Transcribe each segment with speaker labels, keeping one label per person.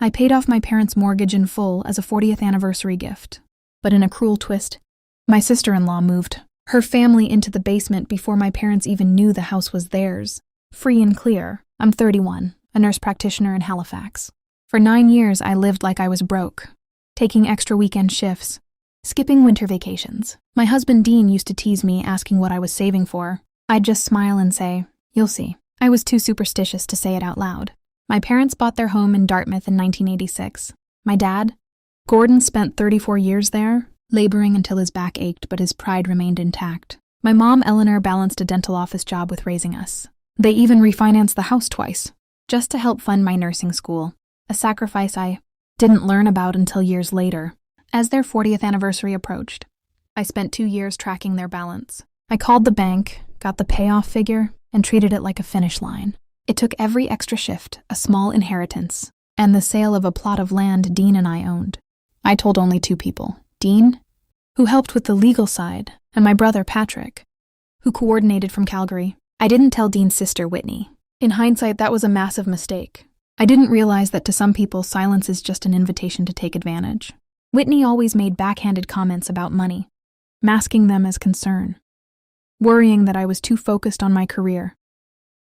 Speaker 1: I paid off my parents' mortgage in full as a 40th anniversary gift. But in a cruel twist, my sister-in-law moved her family into the basement before my parents even knew the house was theirs. Free and clear. I'm 31, a nurse practitioner in Halifax. For 9 years, I lived like I was broke, taking extra weekend shifts, skipping winter vacations. My husband Dean used to tease me, asking what I was saving for. I'd just smile and say, "You'll see." I was too superstitious to say it out loud. My parents bought their home in Dartmouth in 1986. My dad, Gordon, spent 34 years there, laboring until his back ached, but his pride remained intact. My mom, Eleanor, balanced a dental office job with raising us. They even refinanced the house twice, just to help fund my nursing school, a sacrifice I didn't learn about until years later. As their 40th anniversary approached, I spent 2 years tracking their balance. I called the bank, got the payoff figure, and treated it like a finish line. It took every extra shift, a small inheritance, and the sale of a plot of land Dean and I owned. I told only 2 people, Dean, who helped with the legal side, and my brother Patrick, who coordinated from Calgary. I didn't tell Dean's sister Whitney. In hindsight, that was a massive mistake. I didn't realize that to some people, silence is just an invitation to take advantage. Whitney always made backhanded comments about money, masking them as concern, worrying that I was too focused on my career,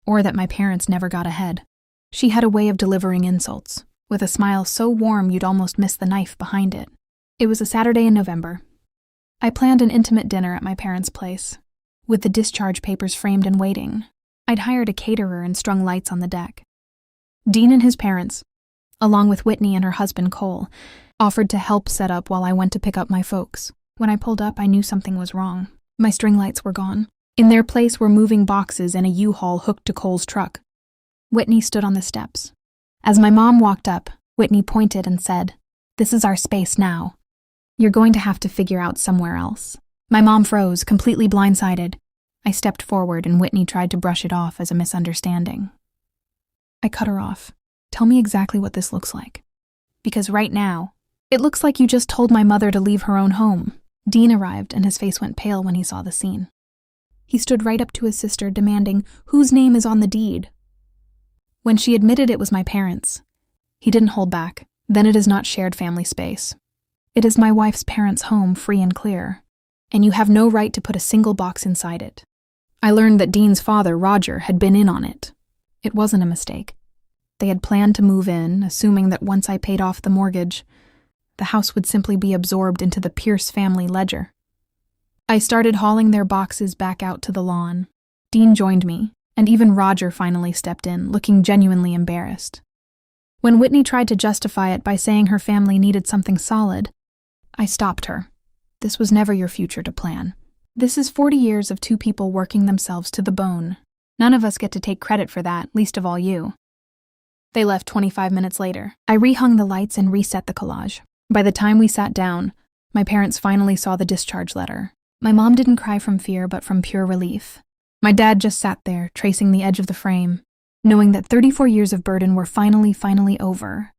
Speaker 1: or that my parents never got ahead. She had a way of delivering insults, with a smile so warm you'd almost miss the knife behind it. It was a Saturday in November. I planned an intimate dinner at my parents' place, with the discharge papers framed and waiting. I'd hired a caterer and strung lights on the deck. Dean and his parents, along with Whitney and her husband Cole, offered to help set up while I went to pick up my folks. When I pulled up, I knew something was wrong. My string lights were gone. In their place were moving boxes and a U-Haul hooked to Cole's truck. Whitney stood on the steps. As my mom walked up, Whitney pointed and said, "This is our space now. You're going to have to figure out somewhere else." My mom froze, completely blindsided. I stepped forward and Whitney tried to brush it off as a misunderstanding. I cut her off. "Tell me exactly what this looks like. Because right now, it looks like you just told my mother to leave her own home." Dean arrived and his face went pale when he saw the scene. He stood right up to his sister, demanding, "Whose name is on the deed?" When she admitted it was my parents, he didn't hold back. "Then it is not shared family space. It is my wife's parents' home, free and clear, and you have no right to put a single box inside it." I learned that Dean's father, Roger, had been in on it. It wasn't a mistake. They had planned to move in, assuming that once I paid off the mortgage, the house would simply be absorbed into the Pierce family ledger. I started hauling their boxes back out to the lawn. Dean joined me, and even Roger finally stepped in, looking genuinely embarrassed. When Whitney tried to justify it by saying her family needed something solid, I stopped her. This was never your future to plan. This is 40 years of 2 people working themselves to the bone. None of us get to take credit for that, least of all you. They left 25 minutes later. I rehung the lights and reset the collage. By the time we sat down, my parents finally saw the discharge letter. My mom didn't cry from fear, but from pure relief. My dad just sat there, tracing the edge of the frame, knowing that 34 years of burden were finally over.